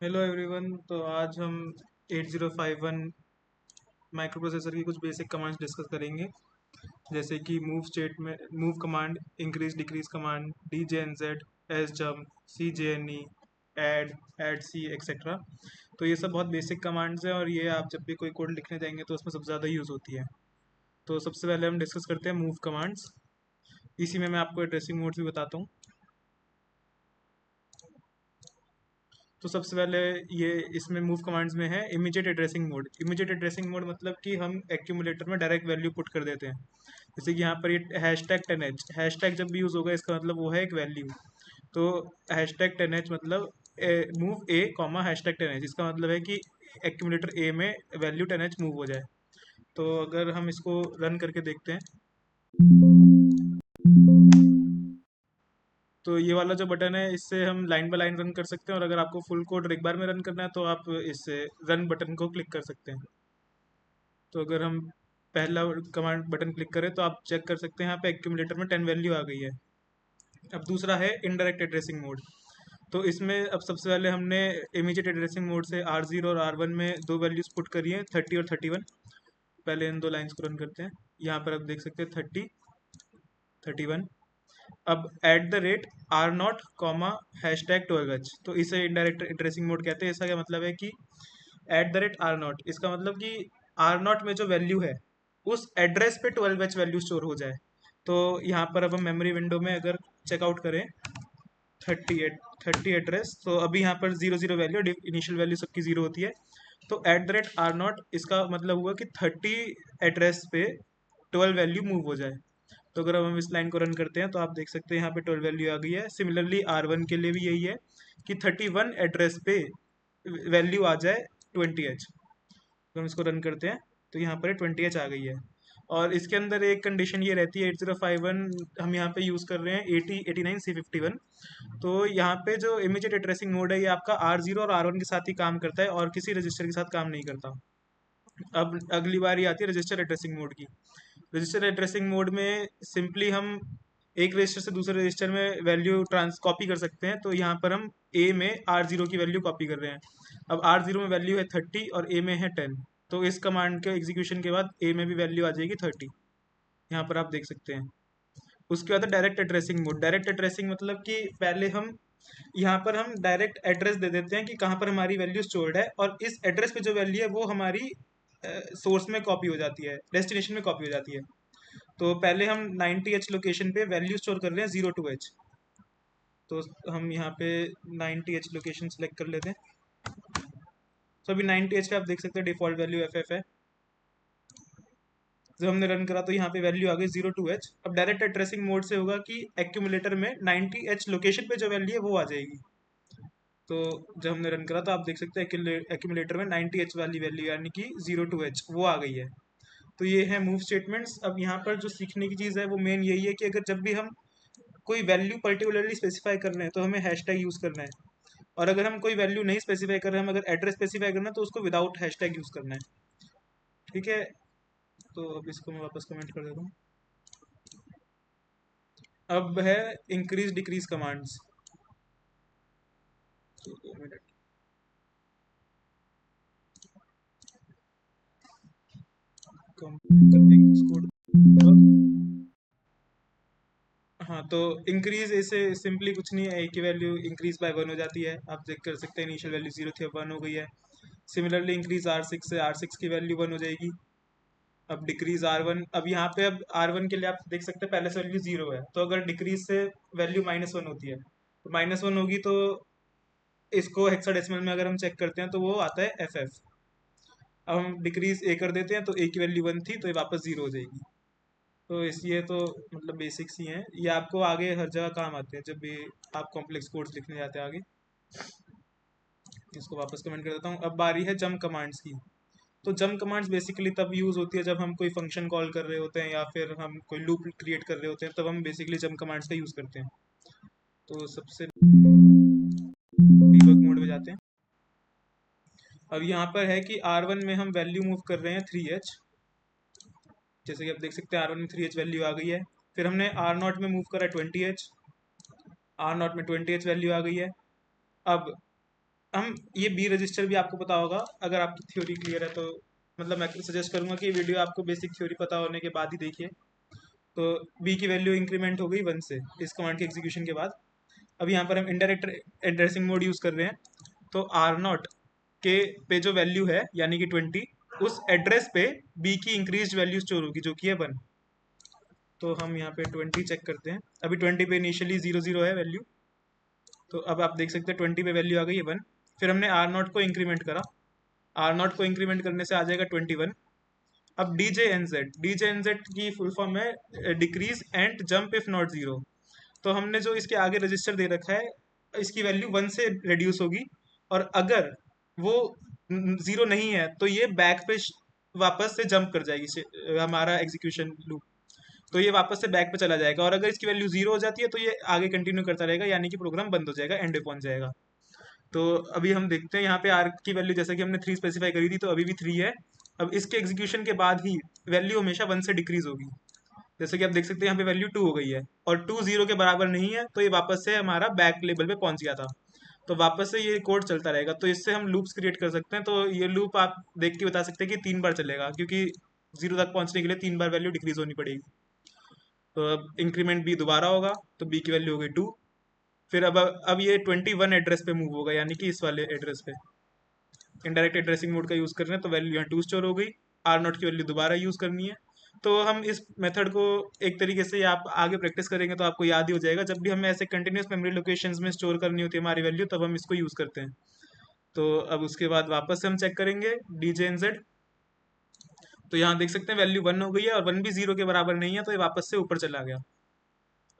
Hello everyone. तो आज हम 8051 माइक्रो प्रोसेसर की कुछ बेसिक कमांड्स डिस्कस करेंगे। जैसे कि मूव स्टेट में move command, increase decrease command, D J N Z, S jump, C J N E, add C etcetera. तो ये सब बहुत बेसिक कमांड्स हैं और ये आप जब भी कोई कोड लिखने जाएंगे तो उसमें सबसे ज़्यादा यूज़ होती है। तो सबसे पहले हम डिस्कस करते हैं मूव कमांड्स। इसी में मैं आपको एड्रेसिंग मोड्स भी बताता हूँ। तो सबसे पहले ये इसमें मूव कमांड्स में है immediate addressing mode. Immediate addressing mode मतलब कि हम एक्यूमुलेटर में डायरेक्ट वैल्यू पुट कर देते हैं। जैसे कि यहाँ पर ये हैशटैग 10H, हैशटैग जब भी यूज़ होगा इसका मतलब वो है एक वैल्यू। तो हैशटैग 10H मतलब मूव ए कॉमा हैशटैग 10H, इसका मतलब है कि एक्यूमुलेटर ए में वैल्यू 10H मूव हो जाए। तो अगर हम इसको रन करके देखते हैं तो ये वाला जो बटन है इससे हम लाइन बाय लाइन रन कर सकते हैं, और अगर आपको फुल कोड एक बार में रन करना है तो आप इससे रन बटन को क्लिक कर सकते हैं। तो अगर हम पहला कमांड बटन क्लिक करें तो आप चेक कर सकते हैं यहाँ पे एक्यूमुलेटर में 10 वैल्यू आ गई है। अब दूसरा है इनडायरेक्ट एड्रेसिंग मोड। तो इसमें अब सबसे पहले हमने इमीडिएट एड्रेसिंग मोड से R0 और R1 में दो वैल्यूज पुट करी हैं, 30 और 31। पहले इन दो लाइंस को रन करते हैं। यहाँ पर आप देख सकते हैं 30, 31। अब at the rate R0 comma hashtag 12H, तो इसे इनडायरेक्ट एड्रेसिंग मोड कहते हैं। इसका क्या मतलब है कि एट द रेट R0, इसका मतलब कि R0 में जो वैल्यू है उस एड्रेस पे 12H वैल्यू स्टोर हो जाए। तो यहाँ पर अब हम मेमोरी विंडो में अगर चेकआउट करें 30 एड्रेस, तो अभी यहाँ पर 00 वैल्यू, इनिशियल वैल्यू सबकी 0 होती है। तो एट द रेट R0 इसका मतलब हुआ कि 30 एड्रेस पे 12 वैल्यू मूव हो जाए। तो अगर अब हम इस लाइन को रन करते हैं तो आप देख सकते हैं यहाँ पे 12 वैल्यू आ गई है। सिमिलरली R1 के लिए भी यही है कि 31 एड्रेस पे वैल्यू आ जाए 20H। तो हम इसको रन करते हैं तो यहाँ पर 20H आ गई है। और इसके अंदर एक कंडीशन ये रहती है, 8051 हम यहाँ पे यूज़ कर रहे हैं 8089C51। तो यहाँ पे जो इमीडिएट एड्रेसिंग मोड है ये आपका R0 और R1 के साथ ही काम करता है और किसी रजिस्टर के साथ काम नहीं करता। अब अगली बारी आती है रजिस्टर एड्रेसिंग मोड की। रजिस्टर एड्रेसिंग मोड में सिंपली हम एक रजिस्टर से दूसरे रजिस्टर में वैल्यू ट्रांस कॉपी कर सकते हैं। तो यहाँ पर हम ए में R0 की वैल्यू कॉपी कर रहे हैं। अब R0 में वैल्यू है 30 और ए में है 10। तो इस कमांड के एग्जीक्यूशन के बाद ए में भी वैल्यू आ जाएगी 30। यहाँ पर आप देख सकते हैं। उसके बाद direct addressing mode. Direct addressing मतलब कि पहले हम यहाँ पर हम डायरेक्ट एड्रेस दे देते हैं कि कहाँ पर हमारी वैल्यू स्टोर्ड है, और इस एड्रेस पे जो वैल्यू है वो हमारी सोर्स में कॉपी हो जाती है, डेस्टिनेशन में कॉपी हो जाती है। तो पहले हम 90H लोकेशन पे वैल्यू स्टोर कर रहे हैं 02H। तो हम यहाँ पे 90H लोकेशन सेलेक्ट कर लेते हैं। तो अभी 90H पे आप देख सकते हैं डिफॉल्ट वैल्यू FF है। जब हमने रन करा तो यहाँ पे वैल्यू आ गई 02H। अब डायरेक्ट एड्रेसिंग मोड से होगा कि एक्यूमुलेटर में 90H लोकेशन पे जो वैल्यू है वो आ जाएगी। तो जब हमने रन करा तो आप देख सकते हैं एक्यूमुलेटर में 90H वाली वैल्यू यानी कि 02H वो आ गई है। तो ये है मूव स्टेटमेंट्स। अब यहाँ पर जो सीखने की चीज़ है वो मेन यही है कि अगर जब भी हम कोई वैल्यू पर्टिकुलरली स्पेसिफाई कर रहे हैं तो हमें हैशटैग यूज़ करना है, और अगर हम कोई वैल्यू नहीं स्पेसिफाई कर रहे हैं, हम अगर एड्रेस स्पेसिफाई करना है तो उसको विदाउट हैशटैग यूज़ करना है। ठीक है। तो अब इसको मैं वापस कमेंट कर देता हूँ। अब है इंक्रीज डिक्रीज कमांड्स। तो 2 मिनट कंप्लीट करने की कोड। हाँ, तो इंक्रीज ऐसे सिंपली कुछ नहीं है, ए की वैल्यू इंक्रीज बाय 1 हो जाती है। आप चेक कर सकते हैं इनिशियल वैल्यू 0 थी, अब 1 हो गई है। सिमिलरली इंक्रीज R6 से R6 की वैल्यू 1 हो जाएगी। अब डिक्रीज R1, अब यहाँ पे अब R1 के लिए आप देख सकते हैं पहले से वैल्यू 0 है, तो अगर डिक्रीज से वैल्यू -1 होती है तो -1 होगी। तो इसको हेक्साडेसिमल में अगर हम चेक करते हैं तो वो आता है FF। अब हम डिक्रीज ए कर देते हैं तो ए की वैल्यू 1 थी तो ये वापस 0 हो जाएगी। तो इसलिए तो मतलब बेसिक्स ही हैं, ये आपको आगे हर जगह काम आते हैं जब भी आप कॉम्प्लेक्स कोड्स लिखने जाते हैं आगे। इसको वापस कमेंट कर देता हूँ। अब बारी है जंप कमांड्स की। तो जंप कमांड्स बेसिकली तब यूज़ होती है जब हम कोई फंक्शन कॉल कर रहे होते हैं या फिर हम कोई लूप क्रिएट कर रहे होते हैं, तब हम बेसिकली जंप कमांड्स का यूज़ करते हैं। तो सबसे डीबग मोड में जाते हैं। अब यहाँ पर है कि R1 में हम वैल्यू मूव कर रहे हैं 3H। जैसे कि आप देख सकते हैं R1 में 3H वैल्यू आ गई है। फिर हमने R0 में मूव करा 20H, R0 में 20H वैल्यू आ गई है। अब हम ये बी रजिस्टर भी आपको पता होगा, अगर आपकी थ्योरी क्लियर है तो मतलब मैं सजेस्ट करूंगा कि वीडियो आपको बेसिक थ्योरी पता होने के बाद ही देखिए। तो बी की वैल्यू इंक्रीमेंट हो गई 1 से इस कमांड के एग्जीक्यूशन के बाद। अब यहाँ पर हम इनडायरेक्ट एड्रेसिंग मोड यूज़ कर रहे हैं, तो आर नॉट के पे जो वैल्यू है यानी कि 20, उस एड्रेस पे बी की इंक्रीज वैल्यू स्टोर होगी जो कि है 1। तो हम यहाँ पे 20 चेक करते हैं, अभी 20 पे इनिशियली 00 है वैल्यू, तो अब आप देख सकते हैं 20 पे वैल्यू आ गई है 1। फिर हमने आर नॉट को इंक्रीमेंट करा, आर नॉट को इंक्रीमेंट करने से आ जाएगा 21। अब डी जे एन जेड की फुल फॉर्म है decrease and jump if not zero. तो हमने जो इसके आगे रजिस्टर दे रखा है इसकी वैल्यू 1 से रिड्यूस होगी, और अगर वो जीरो नहीं है तो ये बैक पे वापस से जंप कर जाएगी हमारा एग्जीक्यूशन लूप। तो ये वापस से बैक पे चला जाएगा, और अगर इसकी वैल्यू जीरो हो जाती है तो ये आगे कंटिन्यू करता रहेगा, यानी कि प्रोग्राम बंद हो जाएगा, एंड पे पहुंच जाएगा। तो अभी हम देखते हैं यहाँ पे आर की वैल्यू जैसे कि हमने 3 स्पेसिफाई करी थी, तो अभी भी 3 है। अब इसके एग्जीक्यूशन के बाद ही वैल्यू हमेशा 1 से डिक्रीज होगी, जैसे कि आप देख सकते हैं यहाँ पे वैल्यू 2 हो गई है, और 2 0 के बराबर नहीं है, तो ये वापस से हमारा बैक लेवल पे पहुंच गया था। तो वापस से ये कोड चलता रहेगा, तो इससे हम लूप्स क्रिएट कर सकते हैं। तो ये लूप आप देख के बता सकते हैं कि 3 बार चलेगा, क्योंकि 0 तक पहुंचने के लिए 3 बार वैल्यू डिक्रीज होनी पड़ेगी। तो अब इंक्रीमेंट बी दोबारा होगा, तो बी की वैल्यू हो गई 2। फिर अब ये 21 एड्रेस पे मूव होगा, यानी कि इस वाले एड्रेस पे। इनडायरेक्ट एड्रेसिंग मोड का यूज़ कर रहे हैं, तो वैल्यू यहाँ 2 स्टोर हो गई। आर नोट की वैल्यू दोबारा यूज़ करनी है। तो हम इस मेथड को एक तरीके से आप आगे प्रैक्टिस करेंगे तो आपको याद ही हो जाएगा, जब भी हमें ऐसे कंटिन्यूस मेमोरी लोकेशंस में स्टोर करनी होती है हमारी वैल्यू, तब हम इसको यूज़ करते हैं। तो अब उसके बाद वापस से हम चेक करेंगे डी जे एन जेड। तो यहाँ देख सकते हैं वैल्यू 1 हो गई है, और 1 भी 0 के बराबर नहीं है, तो ये वापस से ऊपर चला गया।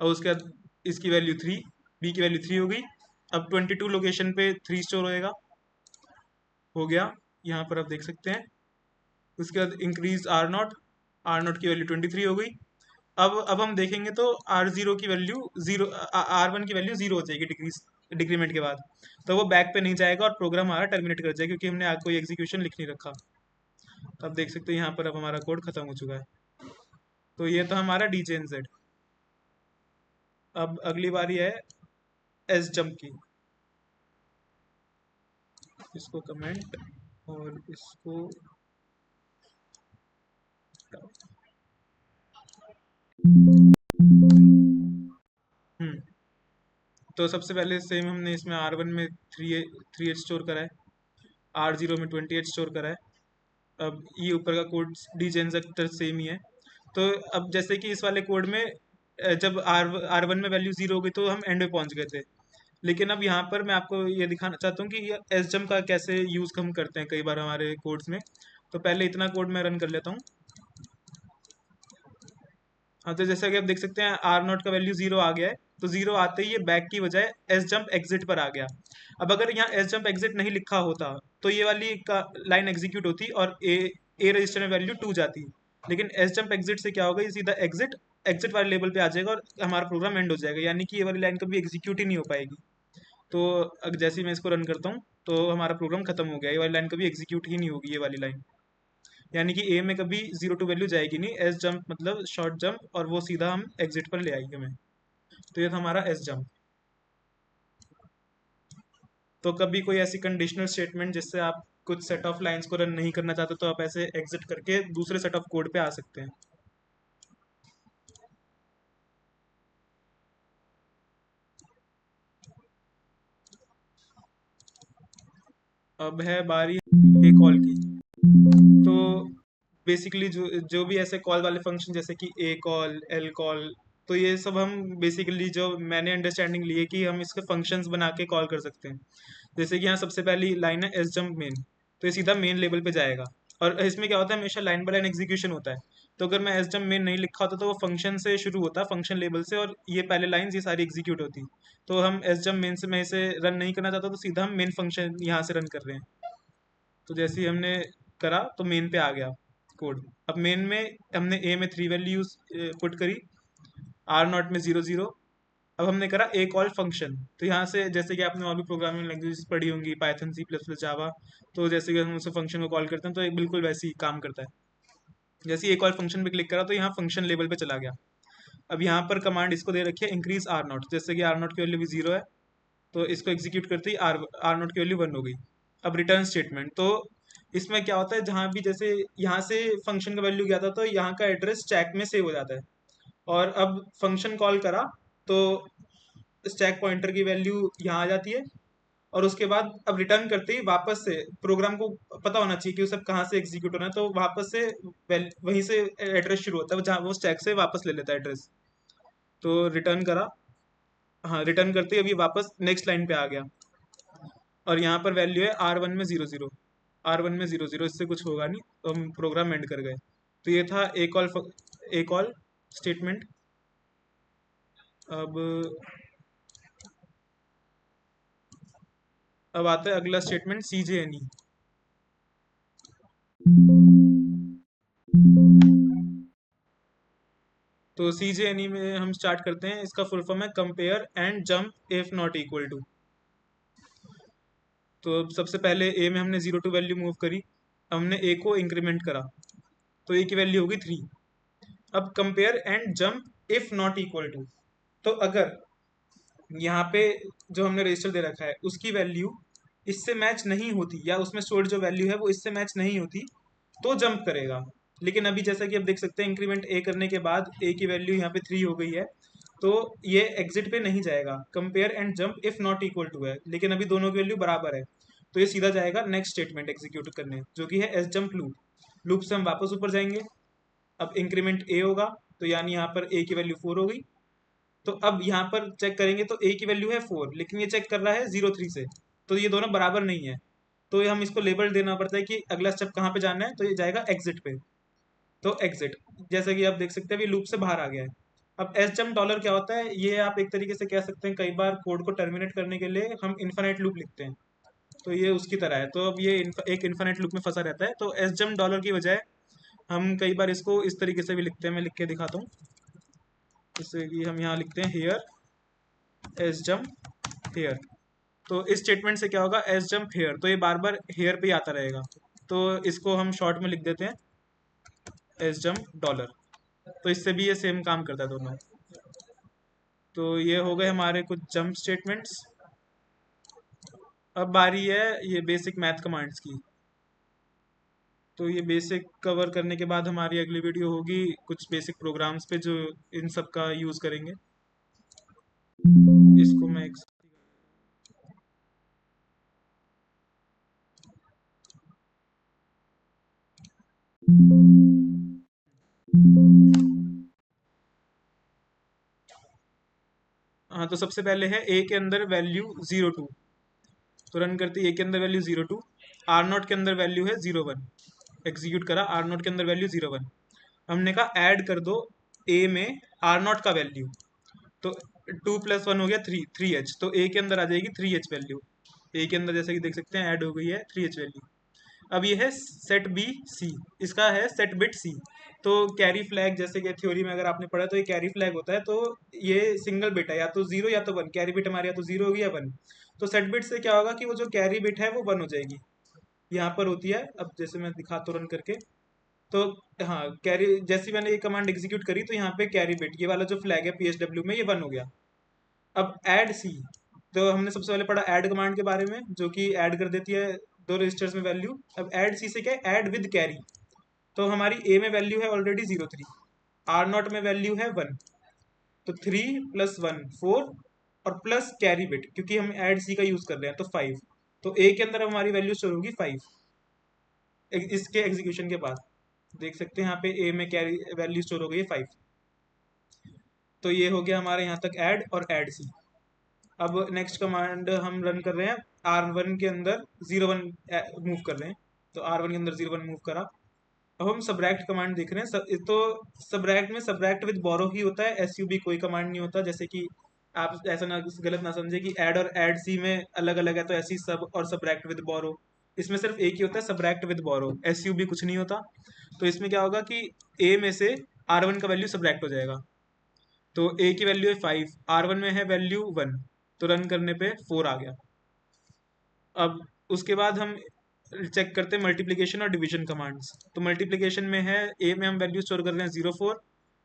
और उसके बाद इसकी वैल्यू 3, बी की वैल्यू 3 हो गई। अब 22 लोकेशन पे 3 स्टोर होएगा, हो गया। यहाँ पर आप देख सकते हैं। उसके बाद इंक्रीज आर नॉट की वैल्यू 23 हो गई। अब हम देखेंगे तो आर जीरो की वैल्यू जीरो, आर वन की वैल्यू जीरो हो जाएगी डिक्रीज डिक्रीमेंट के बाद। तो वो बैक पे नहीं जाएगा और प्रोग्राम हमारा टर्मिनेट कर जाएगा, क्योंकि हमने आगे कोई एग्जीक्यूशन लिख नहीं रखा। तो आप देख सकते हैं यहाँ पर अब हमारा कोड खत्म हो चुका है। तो ये तो हमारा DJNZ। अब अगली बारी है एस जम्प की। इसको कमेंट और इसको हम्म। तो सबसे पहले सेम हमने इसमें R1 में 3 स्टोर करा है, R0 में 28 स्टोर करा है। अब ये ऊपर का कोड डीजेंजर सेम ही है। तो अब जैसे कि इस वाले कोड में जब आर वन में वैल्यू जीरो हो गई तो हम एंड में पहुंच गए थे। लेकिन अब यहाँ पर मैं आपको ये दिखाना चाहता हूँ कि ये एस जम का कैसे यूज़ हम करते हैं कई बार हमारे कोड्स में। तो पहले इतना कोड मैं रन कर लेता हूँ। हाँ, तो जैसा कि आप देख सकते हैं आर नॉट का वैल्यू जीरो आ गया है, तो जीरो आते ही ये बैक की बजाय एस जंप एग्जिट पर आ गया। अब अगर यहाँ एस जंप एग्जिट नहीं लिखा होता तो ये वाली का लाइन एग्जीक्यूट होती और ए रजिस्टर में वैल्यू 2 जाती। लेकिन एस जंप एग्जिट से क्या होगा, ये सीधा एग्जिट एग्जिट वाले लेवल पे आ जाएगा और हमारा प्रोग्राम एंड हो जाएगा, यानी कि ये वाली लाइन कभी एग्जीक्यूट ही नहीं हो पाएगी। तो जैसे ही मैं इसको रन करता हूँ तो हमारा प्रोग्राम खत्म हो गया, ये वाली लाइन कभी एग्जीक्यूट ही नहीं होगी, ये वाली लाइन। यानी कि ए में कभी 0 टू वैल्यू जाएगी नहीं, एस जंप मतलब शॉर्ट जंप, और वो सीधा हम एग्जिट पर ले आएंगे हमें। तो ये था हमारा एस जंप। तो कभी कोई ऐसी कंडीशनल स्टेटमेंट जिससे आप कुछ सेट ऑफ लाइंस को रन नहीं करना चाहते, तो आप ऐसे एग्जिट करके दूसरे सेट ऑफ कोड पे आ सकते हैं। अब है बारी ए कॉल की। तो बेसिकली जो भी ऐसे कॉल वाले फंक्शन जैसे कि ए कॉल एल कॉल, तो ये सब हम बेसिकली जो मैंने अंडरस्टैंडिंग ली है कि हम इसके फंक्शंस बना के कॉल कर सकते हैं। जैसे कि यहाँ सबसे पहली लाइन है एस जम्प मेन, तो ये सीधा मेन लेवल पे जाएगा। और इसमें क्या होता है, हमेशा लाइन बाय लाइन एग्जीक्यूशन होता है। तो अगर मैं एस जम्प मेन नहीं लिखा होता तो वो फंक्शन से शुरू होता, फंक्शन लेवल से, और ये पहले लाइन ये सारी एग्जीक्यूट होती। तो हम एस जम्प मेन से मैं इसे रन नहीं करना चाहता, तो सीधा हम मेन फंक्शन यहाँ से रन कर रहे हैं। तो जैसे ही हमने करा तो मेन पे आ गया कोड। अब मेन में हमने ए में 3 वैल्यूज पुट करी, आर नॉट में 0 0। अब हमने करा ए कॉल फंक्शन। तो यहाँ से जैसे कि आपने और भी प्रोग्रामिंग लैंग्वेज पढ़ी होंगी, Python C plus plus Java, तो जैसे कि हम उस फंक्शन को कॉल करते हैं तो ये बिल्कुल वैसे ही काम करता है। जैसे ही ए कॉल फंक्शन पे क्लिक करा तो यहाँ फंक्शन लेवल पे चला गया। अब यहाँ पर कमांड इसको दे रखी है इंक्रीज आर नॉट, जैसे कि आर नॉट की वैल्यू भी 0 है, तो इसको एग्जीक्यूट करते ही आर नोट की वैल्यू 1 हो गई। अब रिटर्न स्टेटमेंट, तो इसमें क्या होता है, जहाँ भी जैसे यहाँ से फंक्शन का वैल्यू गया था तो यहाँ का एड्रेस स्टैक में सेव हो जाता है, और अब फंक्शन कॉल करा तो स्टैक पॉइंटर की वैल्यू यहाँ आ जाती है, और उसके बाद अब रिटर्न करते ही वापस से प्रोग्राम को पता होना चाहिए कि वो सब कहाँ से एग्जीक्यूट होना है, तो वापस से वहीं से एड्रेस शुरू होता है जहाँ वो स्टैक से वापस ले लेता है एड्रेस। तो रिटर्न करा, हाँ रिटर्न करते ही अभी वापस नेक्स्ट लाइन पे आ गया, और यहाँ पर वैल्यू है R1 में 00, R1 में 00, इससे कुछ होगा नहीं, तो हम प्रोग्राम एंड कर गए। तो ये था एक ऑल स्टेटमेंट। अब अब आता है अगला स्टेटमेंट CJNE। तो CJNE में हम स्टार्ट करते हैं, इसका फुल फॉर्म है compare and jump if not equal to. तो अब सबसे पहले ए में हमने 0 to वैल्यू मूव करी, हमने ए को इंक्रीमेंट करा, तो ए की वैल्यू होगी 3। अब compare and jump if not equal to, तो अगर यहाँ पे जो हमने रजिस्टर दे रखा है उसकी वैल्यू इससे मैच नहीं होती, या उसमें स्टोर्ड जो वैल्यू है वो इससे मैच नहीं होती, तो जंप करेगा। लेकिन अभी जैसा कि आप देख सकते हैं, इंक्रीमेंट ए करने के बाद ए की वैल्यू यहाँ पे 3 हो गई है, तो ये एग्जिट पे नहीं जाएगा। Compare and jump if not equal to है, लेकिन अभी दोनों की वैल्यू बराबर है, तो ये सीधा जाएगा नेक्स्ट स्टेटमेंट एग्जीक्यूट करने, जो कि है एस जंप लूप। लूप से हम वापस ऊपर जाएंगे, अब इंक्रीमेंट ए होगा, तो यानी यहाँ पर ए की वैल्यू 4 हो गई। तो अब यहाँ पर चेक करेंगे तो ए की वैल्यू है 4, लेकिन ये चेक कर रहा है 03 से, तो ये दोनों बराबर नहीं है। तो ये हम इसको लेबल देना पड़ता है कि अगला स्टेप कहाँ पे जाना है, तो ये जाएगा एग्जिट पे। तो एग्जिट, जैसे कि आप देख सकते हैं अभी लूप से बाहर आ गया है। अब एस जम डॉलर क्या होता है, ये आप एक तरीके से कह सकते हैं, कई बार कोड को टर्मिनेट करने के लिए हम इन्फिनिट लूप लिखते हैं, तो ये उसकी तरह है। तो अब ये एक इन्फिनिट लूप में फंसा रहता है, तो एस जम डॉलर की बजाय हम कई बार इसको इस तरीके से भी लिखते हैं, मैं लिख के दिखाता हूँ। जैसे कि हम यहाँ लिखते हैं हेयर एस जम हेयर, तो इस स्टेटमेंट से क्या होगा, एस जंप हेयर, तो ये बार बार हेयर पे ही आता रहेगा, तो इसको हम शॉर्ट में लिख देते हैं एस जंप डॉलर। तो इससे भी ये सेम काम करता है दोनों। तो ये हो गए हमारे कुछ जंप स्टेटमेंट्स। अब बारी है ये बेसिक मैथ कमांड्स की। तो ये बेसिक कवर करने के बाद हमारी अगली वीडियो होगी कुछ बेसिक प्रोग्राम्स पे जो इन सब का यूज़ करेंगे। इसको मैं हाँ, तो सबसे पहले है ए के अंदर वैल्यू 02, तो रन करते ए के अंदर वैल्यू 02, आर नॉट के अंदर वैल्यू है 01, एग्जीक्यूट करा, आर नॉट के अंदर वैल्यू 01। हमने कहा ऐड कर दो ए में आर नॉट का वैल्यू, तो 2 + 1 हो गया 3h, तो ए के अंदर आ जाएगी 3h वैल्यू। ए के अंदर जैसे कि देख सकते हैं ऐड हो गई है 3h वैल्यू। अब ये है सेट बी सी, इसका है सेट बिट सी। तो कैरी फ्लैग, जैसे कि थ्योरी में अगर आपने पढ़ा तो ये कैरी फ्लैग होता है, तो ये सिंगल बिट है, या तो 0 या तो 1, कैरी बिट हमारे या तो 0 होगी या 1। तो सेट बिट से क्या होगा कि वो जो कैरी बिट है वो 1 हो जाएगी, यहाँ पर होती है। अब जैसे मैं दिखाता हूँ रन करके, तो हाँ कैरी, जैसे मैंने ये कमांड एग्जीक्यूट करी तो यहाँ पे कैरी बिट ये वाला जो फ्लैग है PSW में ये 1 हो गया। अब ऐड सी, तो हमने सबसे पहले पढ़ा ऐड कमांड के बारे में, जो कि ऐड कर देती है दो रजिस्टर्स में वैल्यू। अब ऐड सी से क्या है, ऐड विद कैरी, तो हमारी ए में वैल्यू है ऑलरेडी 03, आर नॉट में वैल्यू है 1, तो 3 + 1 4, और प्लस कैरी बिट, क्योंकि हम ऐड सी का यूज कर रहे हैं तो 5। तो ए के अंदर हमारी वैल्यू स्टोर होगी 5 इसके एग्जीक्यूशन के बाद। देख सकते हैं यहाँ पे ए में कैरी वैल्यू स्टोर हो गई है 5। तो ये हो गया हमारे यहाँ तक ऐड और ऐड सी। अब नेक्स्ट कमांड हम रन कर रहे हैं, R1 के अंदर 01 मूव कर रहे हैं, तो R1 के अंदर 01 मूव करा। अब हम सब्रैक्ट कमांड देख रहे हैं, तो सब्रैक्ट में सब्रैक्ट विद बोरो ही होता है, SUB कोई कमांड नहीं होता। जैसे कि आप ऐसा ना गलत ना समझे कि ऐड और ऐड सी में अलग अलग है, तो ऐसी सब और सब्रैक्ट विद बोरो, इसमें सिर्फ एक ही होता है, सब्रैक्ट विद बोरो, SUB कुछ नहीं होता। तो इसमें क्या होगा कि ए में से R1 का वैल्यू सब्रैक्ट हो जाएगा, तो ए की वैल्यू है 5, R1 में है वैल्यू 1, तो रन करने पे 4 आ गया। अब उसके बाद हम चेक करते हैं मल्टीप्लिकेशन और डिवीजन कमांड्स। तो मल्टीप्लिकेशन में है, ए में हम वैल्यू स्टोर कर रहे हैं 04,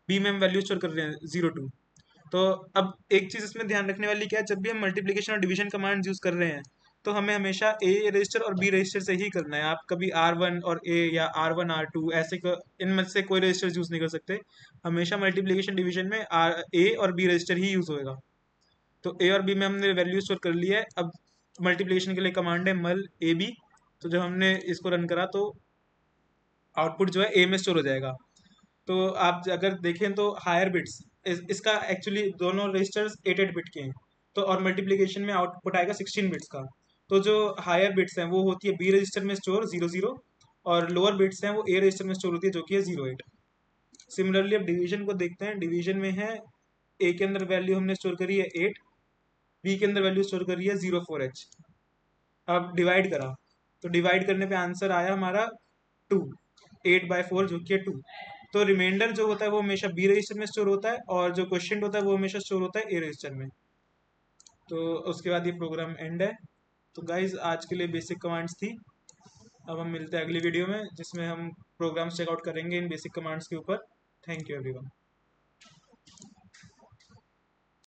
बी में हम वैल्यू स्टोर कर रहे हैं 02। तो अब एक चीज इसमें ध्यान रखने वाली क्या है, जब भी हम मल्टीप्लिकेशन और डिवीजन कमांड यूज कर रहे हैं तो हमें हमेशा ए रजिस्टर और बी रजिस्टर से ही करना है। आप कभी R1 और ए या R1 R2 ऐसे इनमें से कोई रजिस्टर यूज नहीं कर सकते। हमेशा मल्टीप्लिकेशन डिवीजन में ए और बी रजिस्टर ही यूज होएगा। तो ए और बी में हमने वैल्यू स्टोर कर लिया है। अब मल्टीप्लिकेशन के लिए कमांड है मल ए बी। तो जब हमने इसको रन करा तो आउटपुट जो है ए में स्टोर हो जाएगा। तो आप अगर देखें तो हायर बिट्स इसका एक्चुअली दोनों रजिस्टर्स 8 बिट के हैं। तो और मल्टीप्लिकेशन में आउटपुट आएगा 16 बिट्स का। तो जो हायर बिट्स हैं वो होती है बी रजिस्टर में स्टोर 00, और लोअर बिट्स हैं वो ए रजिस्टर में स्टोर होती है जो कि है 08। सिमिलरली अब डिवीजन को देखते हैं। डिवीजन में है ए के अंदर वैल्यू हमने स्टोर करी है 8, बी के अंदर वैल्यू स्टोर करी है 04H। अब डिवाइड करा तो डिवाइड करने पे आंसर आया हमारा 2, 8/4 जो कि है 2। तो रिमाइंडर जो होता है वो हमेशा बी रजिस्टर में स्टोर होता है, और जो क्वेश्चन होता है वो हमेशा स्टोर होता है ए रजिस्टर में। तो उसके बाद ये प्रोग्राम एंड है। तो गाइज आज के लिए बेसिक कमांड्स थी। अब हम मिलते हैं अगली वीडियो में जिसमें हम प्रोग्राम्स चेकआउट करेंगे इन बेसिक कमांड्स के ऊपर। Thank you everyone.